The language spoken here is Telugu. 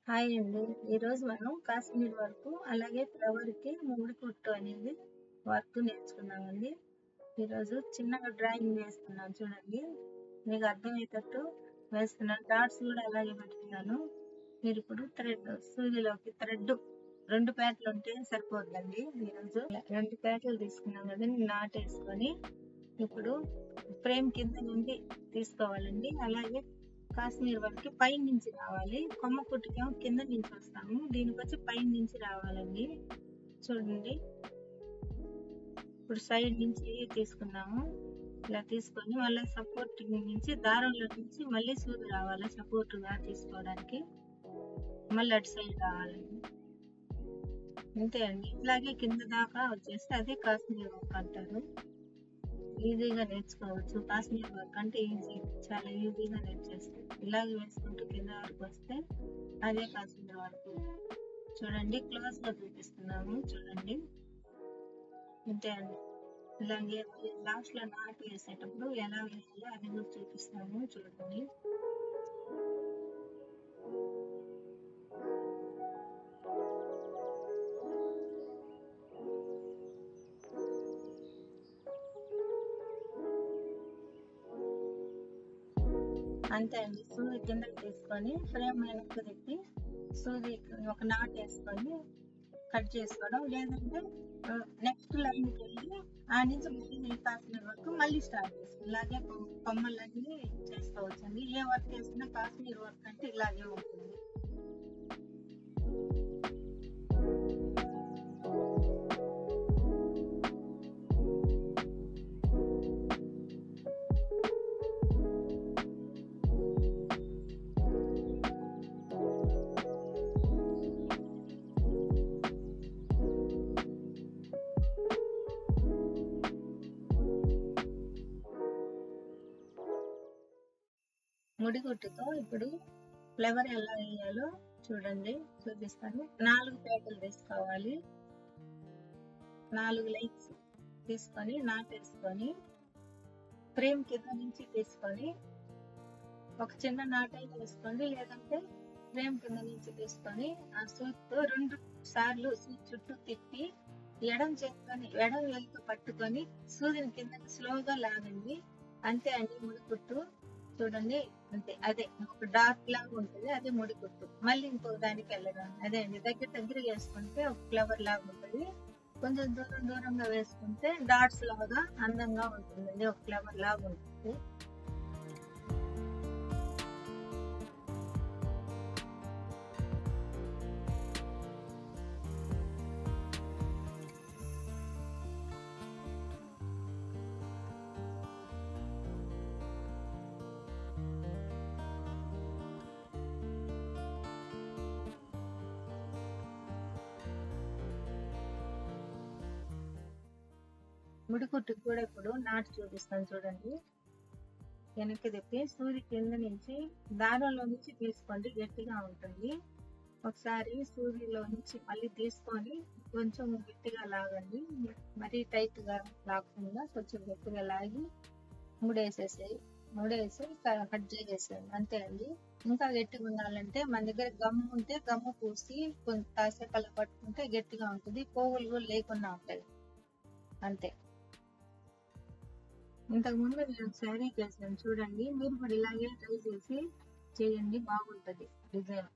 హాయ్ అండి. ఈరోజు మనం కాశ్మీర్ వర్క్ అలాగే ఫ్లవర్‌కి ముడి కుట్టు అనేది వర్క్ నేర్చుకున్నామండి. ఈరోజు చిన్నగా డ్రాయింగ్ వేస్తున్నాను చూడండి. మీకు అర్థమయ్యేటట్టు వేస్తున్నాను. డాట్స్ కూడా అలాగే పెడుతున్నాను. మీరిప్పుడు సూదిలోకి థ్రెడ్ 2 పేటలు ఉంటే సరిపోద్దండి. ఈరోజు 2 పేటలు తీసుకున్నాం కదండి, నాటేసుకొని ఇప్పుడు ఫ్రేమ్ కింద నుండి తీసుకోవాలండి. అలాగే కాశ్మీర్ వర్క్ పై నుంచి రావాలి. కొమ్మ కుట్టుకేమో కింద నుంచి వస్తాము, దీనికి వచ్చి పై నుంచి రావాలండి. చూడండి, ఇప్పుడు సైడ్ నుంచి తీసుకున్నాము. ఇలా తీసుకొని మళ్ళీ సపోర్ట్ నుంచి దారంలో నుంచి మళ్ళీ సూది రావాలి సపోర్ట్ గా తీసుకోవడానికి. మళ్ళీ అటు సైడ్ రావాలండి. అంతే అండి. ఇట్లాగే కింద దాకా వచ్చేస్తే అదే కాశ్మీర్ వర్క్ అంటారు. ఈజీగా నేర్చుకోవచ్చు. కాశ్మీర్ వర్క్ అంటే ఈజీ, చాలా ఈజీగా నేర్చేస్తాం. ఇలాగే వేసుకుంటూ కింద వరకు వస్తే అదే కాశ్మీర్ వర్క్. చూడండి, క్లోజ్ గా చూపిస్తున్నాము చూడండి. అంతే అండి. ఇలాగే లాస్ట్ లో నాటు వేసేటప్పుడు ఎలా వేయాలో అది కూడా చూపిస్తాము చూడండి. అంతే అండి. సూది కిందకి తీసుకొని ఫ్రేమ్ వెనక్కి తిప్పి సూది ఒక నాటు వేసుకొని కట్ చేసుకోవడం, లేదంటే నెక్స్ట్ లైన్కి వెళ్ళి ఆ నుంచి మళ్ళీ కాశ్మీర్ వర్క్ మళ్ళీ స్టార్ట్ చేసుకో. ఇలాగే కొమ్మలన్నీ చేసుకోవచ్చు అండి. ఏ వర్క్ వేసినా కాశ్మీర్ వర్క్ అంటే ఇలాగే ఉంటుంది. ముడిగుట్టుతో ఇప్పుడు ఫ్లవర్ ఎలా వేయాలో చూడండి, చూపిస్తాను. 4 పేటలు తీసుకోవాలి. 4 లైన్స్ తీసుకొని నాటేసుకొని ఫ్రేమ్ కింద నుంచి తీసుకొని ఒక చిన్న నాటైనా వేసుకోండి, లేదంటే ఫ్రేమ్ కింద నుంచి తీసుకొని ఆ సూత్తో 2 సార్లు సూట్ చుట్టూ తిప్పి ఎడం వేలుతో పట్టుకొని సూదిని కిందకి స్లోగా లాగండి. అంతే అండి ముడికుట్టు. చూడండి, అంతే. అదే ఒక డార్క్ లాగా ఉంటుంది, అదే ముడికుట్టు. మళ్ళీ ఇంకో దానికి వెళ్ళడం అదే అండి. దగ్గర వేసుకుంటే ఒక ఫ్లవర్ లాగా ఉంటుంది. కొంచెం దూరంగా వేసుకుంటే డాట్స్ లాగా అందంగా ఉంటుందండి, ఒక ఫ్లవర్ లాగా ఉంటుంది. ముడికుట్టుకు కూడా ఇప్పుడు నాటు చూపిస్తాను చూడండి. వెనక్కి తిప్పి సూది కింద నుంచి దారంలో నుంచి తీసుకోండి, గట్టిగా ఉంటుంది. ఒకసారి సూదిలో నుంచి మళ్ళీ తీసుకొని కొంచెం గట్టిగా లాగండి. మరీ టైట్ గా లాగకుండా కొంచెం గట్టిగా లాగి ముడేసి కట్ చేసేసాను. అంతే అండి. ఇంకా గట్టిగా ఉండాలంటే మన దగ్గర గమ్ము ఉంటే గమ్ము పూసి కొంచెం కాసేపు అలా పట్టుకుంటే గట్టిగా ఉంటుంది, పోగులు కూడా లేకుండా ఉంటాయి. అంతే. ఇంతకుముందు నేను శారీ చేశాను చూడండి, మీరు కూడా ఇలాగే ట్రై చేసి చేయండి, బాగుంటుంది డిజైన్.